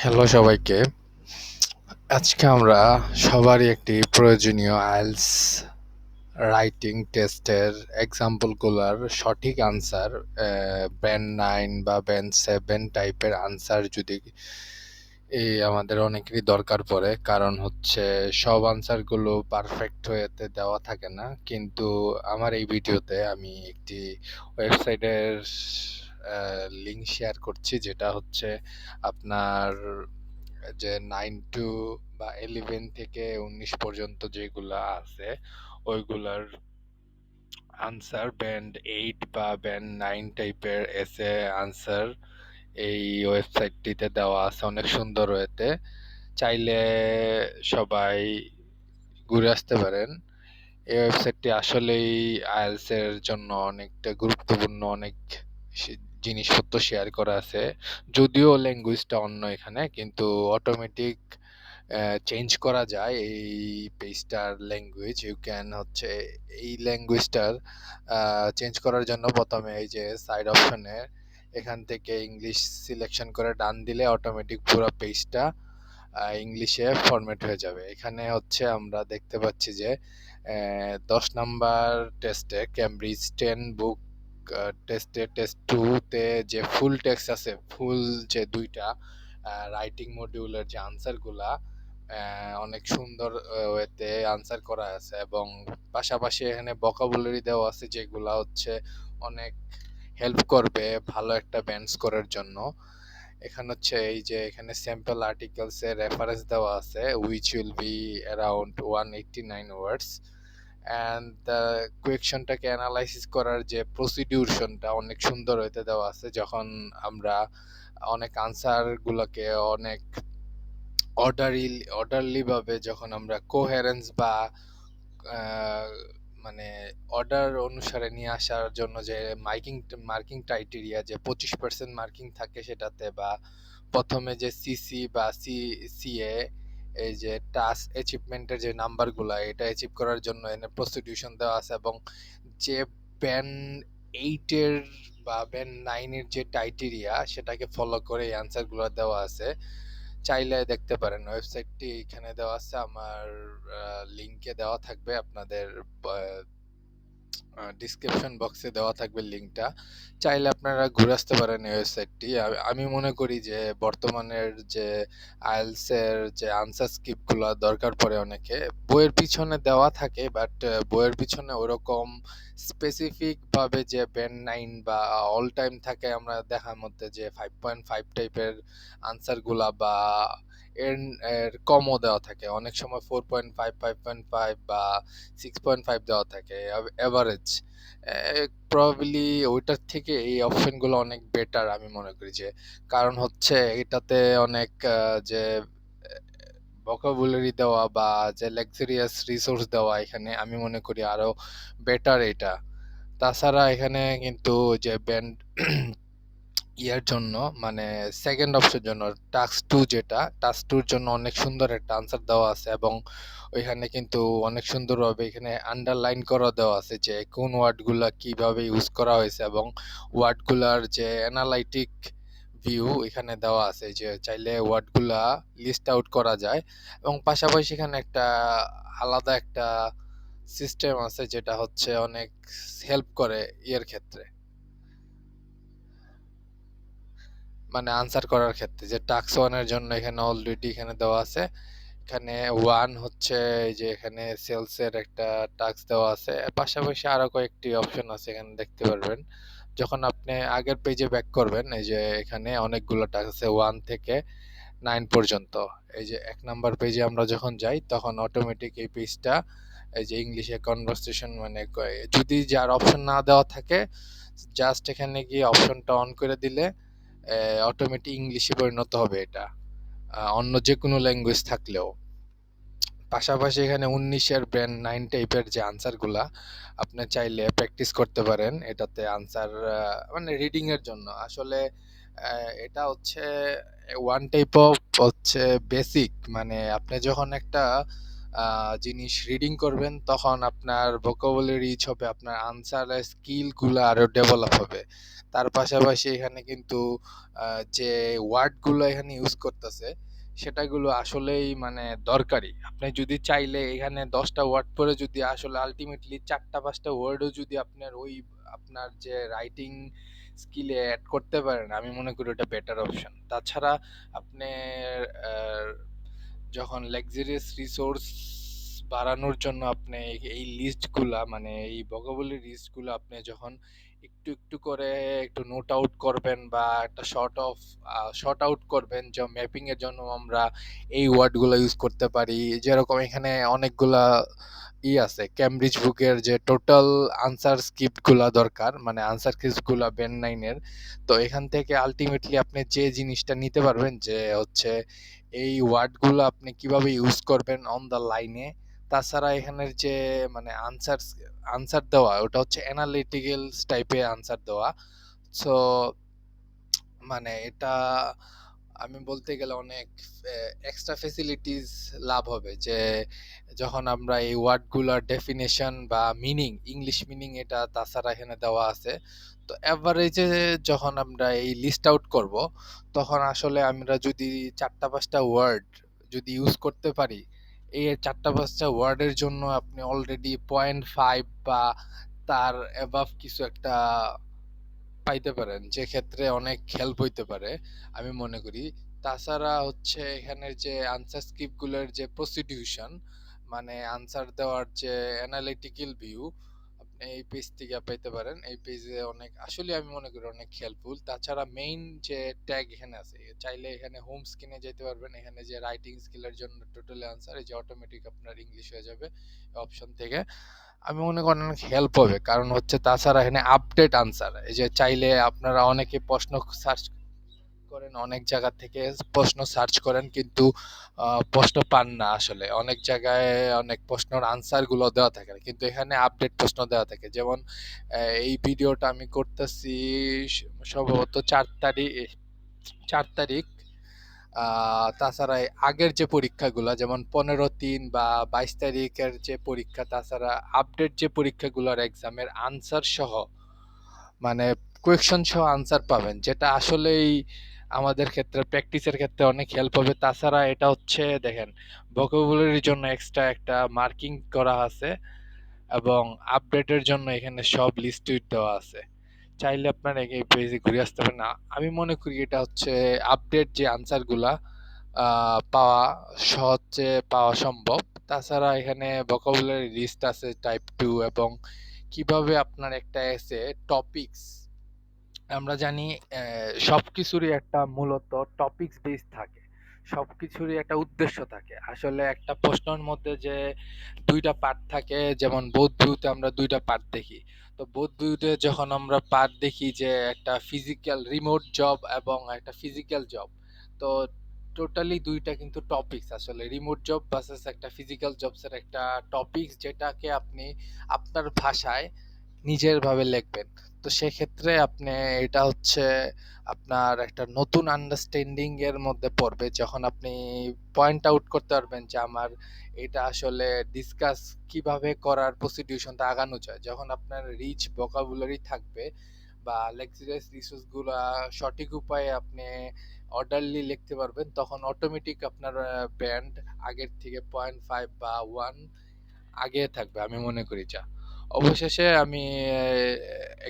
Hello সবাইকে। আজকে আমরা সবারই একটি প্রয়োজনীয় আইএলটিএস রাইটিং টেস্টের এক্সাম্পলগুলোর সঠিক আনসার ব্যান্ড 9 বা ব্যান্ড 7 টাইপের আনসার যদি আমাদের অনেকেরই দরকার পড়ে, কারণ হচ্ছে সব আনসারগুলো পারফেক্ট ওয়েতে দেওয়া থাকে না। কিন্তু আমার এই ভিডিওতে আমি একটি ওয়েবসাইটের লিঙ্ক শেয়ার করছি, যেটা হচ্ছে আপনার যে 9 টু বা 11 থেকে 19 পর্যন্ত যেগুলা আছে ওইগুলার আনসার ব্যান্ড 8 বা ব্যান্ড 9 টাইপের এসে আনসার এই ওয়েবসাইটটিতে দেওয়া আছে অনেক সুন্দর ওয়েতে। চাইলে সবাই ঘুরে আসতে পারেন। এই ওয়েবসাইটটি আসলেই আইএলটিএস এর জন্য অনেকটা গুরুত্বপূর্ণ, অনেক জিনিসপত্র শেয়ার করা আছে। যদিও ল্যাঙ্গুয়েজটা অন্য এখানে, কিন্তু অটোমেটিক চেঞ্জ করা যায় এই পেজটার ল্যাঙ্গুয়েজ। ইউ ক্যান হচ্ছে এই ল্যাঙ্গুয়েজটার চেঞ্জ করার জন্য প্রথমে এই যে সাইড অপশনে এখান থেকে ইংলিশ সিলেকশন করে ডান দিলে অটোমেটিক পুরো পেজটা ইংলিশে ফরম্যাট হয়ে যাবে। এখানে হচ্ছে আমরা দেখতে পাচ্ছি যে 10 নাম্বার টেস্টে ক্যামব্রিজ 10 বুক টেস্টে টেস্ট 2 তে যে ফুল টেক্সট আছে, ফুল যে দুইটা রাইটিং মডিউলের যে আনসারগুলা অনেক সুন্দর ওয়েতে আনসার করা আছে, এবং পাশাপাশি এখানে ভোকাবুলারি দেওয়া আছে যেগুলা হচ্ছে অনেক হেল্প করবে ভালো একটা ব্যান্ড স্কোরের জন্য। এখানে হচ্ছে এই যে এখানে স্যাম্পল আর্টিকেলস এর রেফারেন্স দেওয়া আছে which will be around 189 words, and the কোয়েকশনটাকে অ্যানালাইসিস করার যে প্রসিডিউশনটা অনেক সুন্দর হইতে দেওয়া আছে। যখন আমরা অনেক আনসার গুলোকে অনেক অর্ডারলি ভাবে যখন আমরা কোহেরেন্স বা আহ, মানে অর্ডার অনুসারে নিয়ে আসার জন্য যে মার্কিং ক্রাইটেরিয়া যে 25% মার্কিং থাকে সেটাতে, বা প্রথমে যে সিসি বা সিএ এই যে টাস্ক অ্যাচিভমেন্টের যে নাম্বারগুলো এটা অ্যাচিভ করার জন্য এনে প্রস্টিটিউশন দেওয়া আছে, এবং যে ব্যান 8-এর বা ব্যান 9-এর যে ক্রাইটেরিয়া সেটাকে ফলো করে এই আনসারগুলো দেওয়া আছে। চাইলে দেখতে পারেন, ওয়েবসাইটটি এখানে দেওয়া আছে, আমার লিংকে দেওয়া থাকবে, আপনাদের ডিসক্রিপশন বক্সে দেওয়া থাকবে লিংকটা। চাইলে আপনারা ঘুরে আসতে পারেন এই ওয়েবসাইটটি। আমি মনে করি যে বর্তমানের যে আইএলটিএস এর যে আনসার স্ক্রিপ্টগুলো দরকার পড়ে অনেকে, বইয়ের পিছনে দেওয়া থাকে, বাট বইয়ের পিছনে ওরকম স্পেসিফিক ভাবে যে ব্যান্ড 9 বা অল টাইম থাকে আমরা দেখার মধ্যে যে 5.5 টাইপের আনসারগুলা, বা এর এর কমও দেওয়া থাকে, অনেক সময় 4.5, 5.5 বা 6.5 দেওয়া থাকে এভারেজ। প্রবাবলি ওইটার থেকে এই অপশনগুলো অনেক বেটার আমি মনে করি, যে কারণ হচ্ছে এটাতে অনেক যে ভোকাবুলারি দেওয়া বা যে লাক্সারিয়াস রিসোর্স দেওয়া, এখানে আমি মনে করি আরো বেটার এটা। তাছাড়া এখানে কিন্তু যে ব্যান্ড ইয়ার জন্য, মানে সেকেন্ড অপশনের জন্য টাস্ক টু, যেটা টাস্ক টুর জন্য অনেক সুন্দর একটা আনসার দেওয়া আছে, এবং ওইখানে কিন্তু অনেক সুন্দরভাবে এখানে আন্ডারলাইন করা দেওয়া আছে যে কোন ওয়ার্ডগুলা কিভাবে ইউজ করা হয়েছে, এবং ওয়ার্ডগুলার যে অ্যানালাইটিক ভিউ এখানে দেওয়া আছে, যে চাইলে ওয়ার্ডগুলা লিস্ট আউট করা যায়। এবং পাশাপাশি এখানে একটা আলাদা একটা সিস্টেম আছে যেটা হচ্ছে অনেক হেল্প করে ইয়ের ক্ষেত্রে, মানে আনসার করার ক্ষেত্রে। যে টাস্ক ওয়ানের জন্য এখানে অলরেডি এখানে দেওয়া আছে। এখানে ওয়ান হচ্ছে এই যে এখানে সেলস এর একটা টাস্ক দেওয়া আছে, এর পাশাপাশি আরো কয়েকটি অপশন আছে এখানে দেখতে পারবেন। যখন আপনি আগের পেজে ব্যাক করবেন, এই যে এখানে অনেকগুলো টাস্ক আছে 1 থেকে 9 পর্যন্ত। এই যে 1 নাম্বার পেজে আমরা যখন যাই তখন অটোমেটিক এই পেজটা এই যে ইংলিশে কনভারসেশন, মানে যদি যার অপশন না দেওয়া থাকে জাস্ট এখানে গিয়ে অপশনটা অন করে দিলে অটোমেটিক ইংলিশে পরিণত হবে এটা, অন্য যে কোনো ল্যাঙ্গুয়েজ থাকলেও। পাশাপাশি এখানে 19-এর ব্র্যান্ড 9 টাইপের যে আনসারগুলা আপনি চাইলে প্র্যাকটিস করতে পারেন এটাতে আনসার, মানে রিডিং এর জন্য। আসলে এটা হচ্ছে ওয়ান টাইপ অফ হচ্ছে বেসিক, মানে আপনি যখন একটা জিনিস রিডিং করবেন, তখন আপনার ভোকাবুলারি রিচ হবে, আপনার আনসার স্কিলগুলো আরও ডেভেলপ হবে। তার পাশাপাশি এখানে কিন্তু যে ওয়ার্ডগুলো এখানে ইউজ করতেছে সেটাগুলো আসলেই মানে দরকারি। আপনি যদি চাইলে এখানে 10টা ওয়ার্ড পরে যদি আসলে আলটিমেটলি 4টা 5টা ওয়ার্ডও যদি আপনার ওই আপনার যে রাইটিং স্কিলে অ্যাড করতে পারেন, আমি মনে করি ওটা বেটার অপশন। তাছাড়া আপনি আহ, যখন লাক্সারিয়াস রিসোর্স বাড়ানোর জন্য আপনি এই লিস্টগুলা মানে এই ভোকাবুলারি লিস্টগুলো আপনি যখন একটু একটু করে একটু নোট আউট করবেন বা একটা শর্ট আউট করবেন, যে ম্যাপিং এর জন্য আমরা এই ওয়ার্ডগুলো ইউজ করতে পারি। যেরকম এখানে অনেকগুলা আছে, ক্যামব্রিজ বুকের যে টোটাল আনসার স্ক্রিপ্টগুলা দরকার, মানে আনসার স্ক্রিপ্টগুলা বেন 9-এর। তো এখান থেকে আলটিমেটলি আপনি যে জিনিসটা নিতে পারবেন যে হচ্ছে এই ওয়ার্ডগুলো আপনি কিভাবে ইউজ করবেন অন দ্য লাইনে। তাছাড়া এখানের যে মানে আনসার দেওয়া ওটা হচ্ছে অ্যানালিটিক্যাল টাইপের আনসার দেওয়া। সো মানে এটা আমি বলতে গেলে অনেক এক্সট্রা ফেসিলিটিস লাভ হবে, যে যখন আমরা এই ওয়ার্ডগুলোর ডেফিনেশন বা মিনিং, ইংলিশ মিনিং এটা তাছাড়া এখানে দেওয়া আছে। তো এভারেজে যখন আমরা এই লিস্ট আউট করব, তখন আসলে আমরা যদি 4টা 5টা ওয়ার্ড যদি ইউজ করতে পারি, এই 4টা 5টা ওয়ার্ডের জন্য আপনি অলরেডি 0.5 বা তার অ্যাবাভ কিছু একটা পাইতে পারেন, যে ক্ষেত্রে অনেক হেল্প হইতে পারে আমি মনে করি। তাছাড়া হচ্ছে এখানের যে আনসার স্ক্রিপ্ট গুলোর যে প্রসিডিউশন, মানে আনসার দেওয়ার যে অ্যানালিটিক্যাল ভিউ, আপনি এই পেজ থেকে পেতে পারেন। এই পেজে অনেক আসলে আমি মনে করি অনেক হেল্পফুল। তাছাড়া মেইন যে ট্যাগ এখানে আছে, চাইলে এখানে হোম স্ক্রিনে যেতে পারবেন। এখানে যে রাইটিং স্কিলের জন্য টোটালি আনসার, এই যে অটোমেটিক আপনার ইংলিশ হয়ে যাবে অপশন থেকে, আমি মনে করি অনেক হেল্প হবে। কারণ হচ্ছে তাছাড়া এখানে আপডেট আনসার, এই যে চাইলে আপনারা অনেকে প্রশ্ন সার্চ করেন, অনেক জায়গা থেকে প্রশ্ন সার্চ করেন, কিন্তু প্রশ্ন পান না। আসলে অনেক জায়গায় অনেক প্রশ্নের আনসার গুলো দেওয়া থাকে না, কিন্তু এখানে আপডেট প্রশ্ন দেওয়া থাকে। যেমন এই ভিডিওটা আমি করতেছি সম্ভবত 4 তারিখ। তাছাড়া এই আগের যে পরীক্ষাগুলো যেমন 15/3 বা 22 তারিখের যে পরীক্ষা, তাছাড়া আপডেট যে পরীক্ষাগুলোর এক্সামের আনসার সহ, মানে কোয়েকশন সহ আনসার পাবেন, যেটা আসলেই আমাদের ক্ষেত্রে প্র্যাকটিসের ক্ষেত্রে অনেক হেল্প হবে। তাছাড়া এটা হচ্ছে দেখেন, ভোকাবুলারির জন্য এক্সট্রা একটা মার্কিং করা আছে, এবং আপডেটের জন্য এখানে সব লিস্ট দেওয়া আছে। চাইলে আপনারা এই পেজে ঘুরে আসতে পারেন। আমি মনে করি এটা হচ্ছে আপডেট যে আনসারগুলা সহজে পাওয়া সম্ভব। তাছাড়া এখানে ভোকাবুলারি লিস্ট আছে টাইপ 2, এবং কিভাবে আপনার একটা এসে টপিকস, আমরা জানি সবকিছুরই একটা মূলত টপিকস বেস থাকে, সবকিছুরই একটা উদ্দেশ্য থাকে। আসলে একটা প্রশ্নের মধ্যে যে 2টা পার্ট থাকে, যেমন বোধ ভিউতে আমরা 2টা পার্ট দেখি। তো বোধ ভিউতে যখন আমরা পার্ট দেখি যে একটা ফিজিক্যাল রিমোট জব এবং একটা ফিজিক্যাল জব, তো টোটালি 2টা কিন্তু টপিকস, আসলে রিমোট জব ভার্সেস একটা ফিজিক্যাল জবসের একটা টপিকস, যেটাকে আপনি আপনার ভাষায় নিজের ভাবে লিখবেন। তো সেক্ষেত্রে আপনি এটা হচ্ছে আপনার একটা নতুন আন্ডারস্ট্যান্ডিং এর মধ্যে পড়বে, যখন আপনি পয়েন্ট আউট করতে পারবেন যে আমার এটা আসলে ডিসকাস কিভাবে করার প্রসিডিউশনটা আগানো যায়। যখন আপনার রিচ ভোকাবুলারি থাকবে বা লেক্সিরাস রিসোর্স গুলা সঠিক উপায়ে আপনি অর্ডারলি লিখতে পারবেন, তখন অটোমেটিক আপনার ব্যান্ড আগের থেকে 0.5 বা 1 আগে থাকবে আমি মনে করি। যা অবশেষে আমি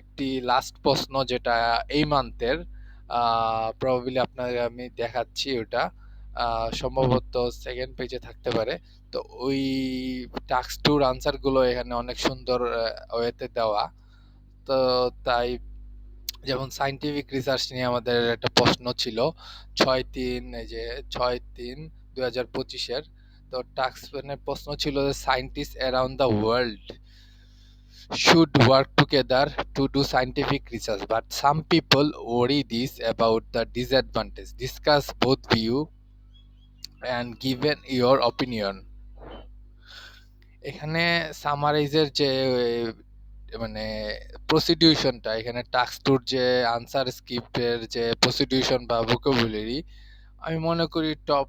একটি লাস্ট প্রশ্ন, যেটা এই মান্থের প্রবাবলি আপনাকে আমি দেখাচ্ছি, ওটা সম্ভবত সেকেন্ড পেজে থাকতে পারে। তো ওই টাস্ক 2 আনসার গুলো এখানে অনেক সুন্দর ওয়েতে দেওয়া। তো তাই যেমন সায়েন্টিফিক রিসার্চ নিয়ে আমাদের একটা প্রশ্ন ছিল 6/3, এই যে 6/3/2025-এর। তো টাস্ক প্রশ্ন ছিল যে scientist around the world should work together to do scientific research, but some people worry this about the disadvantage. Discuss both view and given your opinion. এখানে সামারাইজের যে মানে প্রসিডিউশনটা, এখানে টাস্ক 2 যে আনসার স্ক্রিপ্টের যে প্রসিডিউশন বা ভোকাবুলারি, আমি মনে করি টপ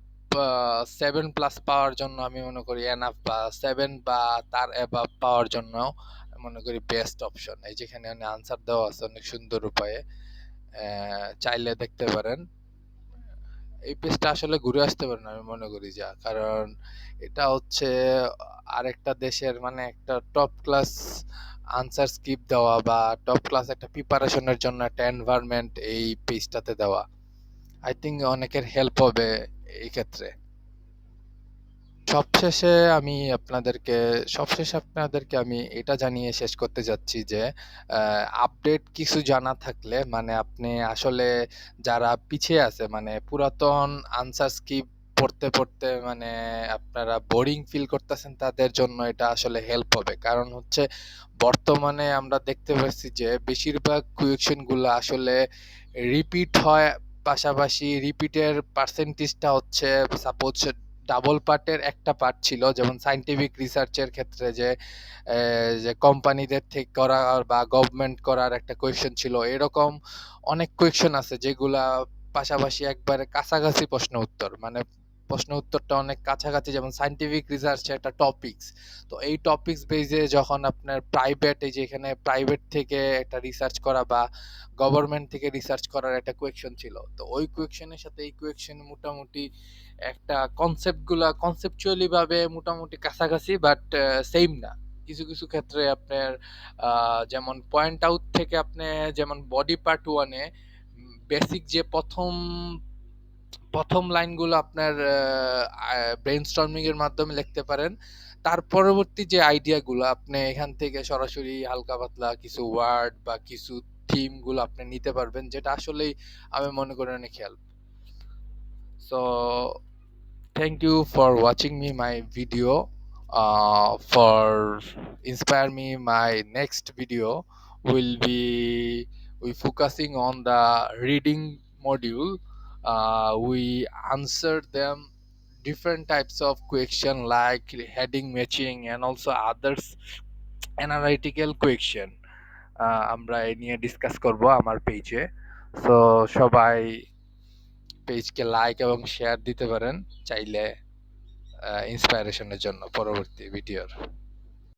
7 প্লাস পাওয়ার জন্য আমি মনে করি এনাফ, বা 7 বা তার অ্যাবাভ পাওয়ার জন্য মনে করি বেস্ট অপশন। এই যেখানে আনসার দেওয়া আছে অনেক সুন্দর উপায়ে, চাইলে দেখতে পারেন। এই পেজটা আসলে ঘুরে আসতে পারেন আমি মনে করি, যা কারণ এটা হচ্ছে আরেকটা দেশের মানে একটা টপ ক্লাস আনসার স্ক্রিপ্ট দেওয়া বা টপ ক্লাস একটা প্রিপারেশনের জন্য একটা এনভায়রনমেন্ট এই পেজটাতে দেওয়া। আই থিঙ্ক অনেকের হেল্প হবে এই ক্ষেত্রে। সবশেষে আমি আপনাদেরকে আমি এটা জানিয়ে শেষ করতে যাচ্ছি যে আপডেট কিছু জানা থাকলে মানে আপনি আসলে যারা পিছিয়ে আছে মানে পুরাতন আনসার স্ক্রিপ্ট পড়তে পড়তে মানে আপনারা বোরিং ফিল করতেছেন, তাদের জন্য এটা আসলে হেল্প হবে। কারণ হচ্ছে বর্তমানে আমরা দেখতে পাচ্ছি যে বেশিরভাগ কোয়েশ্চেন গুলো আসলে রিপিট হয়, পাশাপাশি রিপিটের পার্সেন্টেজটা হচ্ছে সাপোজ ডাবল পার্টের একটা পার্ট ছিল, যেমন সায়েন্টিফিক রিসার্চের ক্ষেত্রে যে কোম্পানিদের থেকে করা বা গভর্নমেন্ট করার একটা কোয়েশ্চেন ছিল, এরকম অনেক কোয়েশ্চেন আছে যেগুলা পাশাপাশি একবারে কাছাকাছি প্রশ্ন উত্তর, মানে প্রশ্ন উত্তরটা অনেক কাছাকাছি, যেমন সায়েন্টিফিক রিসার্চে একটা টপিকস। তো এই টপিকস বেজে যখন আপনার প্রাইভেট, এই যে এখানে প্রাইভেট থেকে একটা রিসার্চ করা বা গভর্নমেন্ট থেকে রিসার্চ করার একটা কোয়েশ্চেন ছিল, তো ওই কোয়েশ্চেনের সাথে এই কোয়েশ্চেন মোটামুটি একটা কনসেপচুয়ালি ভাবে মোটামুটি কাছাকাছি, বাট সেম না। কিছু কিছু ক্ষেত্রে আপনার যেমন পয়েন্ট আউট থেকে আপনি, যেমন বডি পার্ট ওয়ানে বেসিক যে প্রথম প্রথম লাইনগুলো আপনার ব্রেইনস্টর্মিং এর মাধ্যমে লিখতে পারেন। তার পরবর্তী যে আইডিয়াগুলো আপনি এখান থেকে সরাসরি হালকা পাতলা কিছু ওয়ার্ড বা কিছু থিম গুলো আপনি নিতে পারবেন, যেটা আসলেই আমি মনে করি অনেক help. So thank you for watching me my video. For inspire me, my next video will be we focusing on the reading module. We answer them different types of question like heading matching and also others analytical question. আমরা এই নিয়ে discuss করব আমার পেজে। So সবাই পেজকে like এবং share দিতে পারেন চাইলে ইন্সপাইরেশনের জন্য পরবর্তী ভিডিওর।